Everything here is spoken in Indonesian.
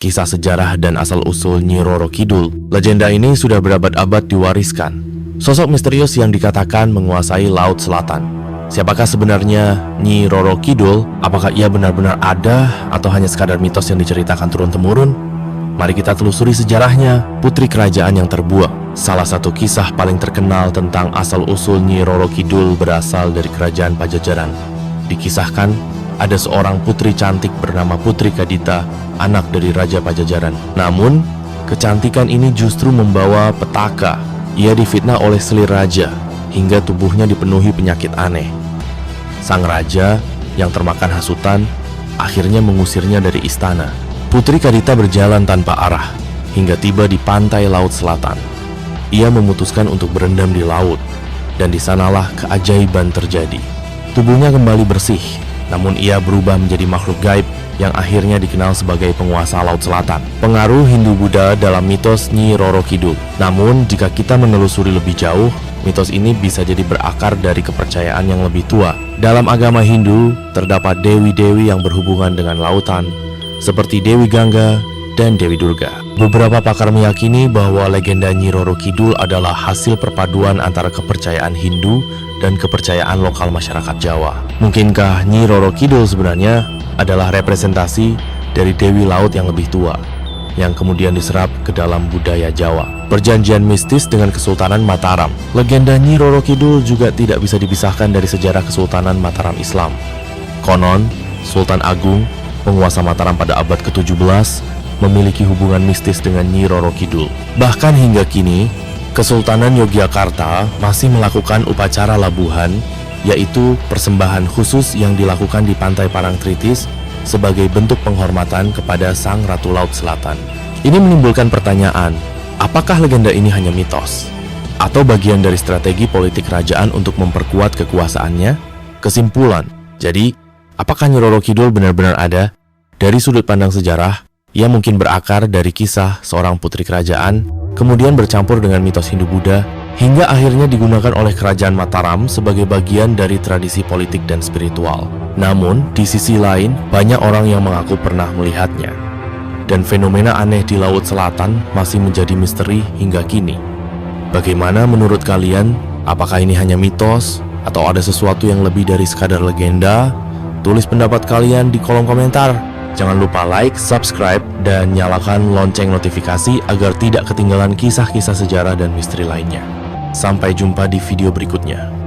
Kisah sejarah dan asal-usul Nyi Roro Kidul. Legenda ini sudah berabad-abad diwariskan. Sosok misterius yang dikatakan menguasai Laut Selatan. Siapakah sebenarnya Nyi Roro Kidul? Apakah ia benar-benar ada atau hanya sekadar mitos yang diceritakan turun-temurun? Mari kita telusuri sejarahnya, putri kerajaan yang terbuang. Salah satu kisah paling terkenal tentang asal-usul Nyi Roro Kidul berasal dari kerajaan Pajajaran. Dikisahkan, ada seorang putri cantik bernama Putri Kadita, anak dari Raja Pajajaran. Namun, kecantikan ini justru membawa petaka. Ia difitnah oleh selir raja, hingga tubuhnya dipenuhi penyakit aneh. Sang raja, yang termakan hasutan, akhirnya mengusirnya dari istana. Putri Kadita berjalan tanpa arah, hingga tiba di pantai Laut Selatan. Ia memutuskan untuk berendam di laut, dan di sanalah keajaiban terjadi. Tubuhnya kembali bersih, namun ia berubah menjadi makhluk gaib yang akhirnya dikenal sebagai penguasa Laut Selatan. Pengaruh Hindu-Buddha dalam mitos Nyi Roro Kidul. Namun, jika kita menelusuri lebih jauh, mitos ini bisa jadi berakar dari kepercayaan yang lebih tua. Dalam agama Hindu, terdapat dewi-dewi yang berhubungan dengan lautan, seperti Dewi Gangga dan Dewi Durga. Beberapa pakar meyakini bahwa legenda Nyi Roro Kidul adalah hasil perpaduan antara kepercayaan Hindu dan kepercayaan lokal masyarakat Jawa. Mungkinkah Nyi Roro Kidul sebenarnya adalah representasi dari Dewi Laut yang lebih tua, yang kemudian diserap ke dalam budaya Jawa? Perjanjian mistis dengan Kesultanan Mataram. Legenda Nyi Roro Kidul juga tidak bisa dipisahkan dari sejarah Kesultanan Mataram Islam. Konon, Sultan Agung, penguasa Mataram pada abad ke-17, memiliki hubungan mistis dengan Nyi Roro Kidul. Bahkan hingga kini, Kesultanan Yogyakarta masih melakukan upacara labuhan, yaitu persembahan khusus yang dilakukan di pantai Parangtritis sebagai bentuk penghormatan kepada Sang Ratu Laut Selatan. Ini menimbulkan pertanyaan, apakah legenda ini hanya mitos? Atau bagian dari strategi politik kerajaan untuk memperkuat kekuasaannya? Kesimpulan, jadi, apakah Nyi Roro Kidul benar-benar ada? Dari sudut pandang sejarah, ia mungkin berakar dari kisah seorang putri kerajaan, kemudian bercampur dengan mitos Hindu-Buddha, hingga akhirnya digunakan oleh kerajaan Mataram sebagai bagian dari tradisi politik dan spiritual. Namun, di sisi lain, banyak orang yang mengaku pernah melihatnya. Dan fenomena aneh di Laut Selatan masih menjadi misteri hingga kini. Bagaimana menurut kalian? Apakah ini hanya mitos? Atau ada sesuatu yang lebih dari sekadar legenda? Tulis pendapat kalian di kolom komentar. Jangan lupa like, subscribe, dan nyalakan lonceng notifikasi agar tidak ketinggalan kisah-kisah sejarah dan misteri lainnya. Sampai jumpa di video berikutnya.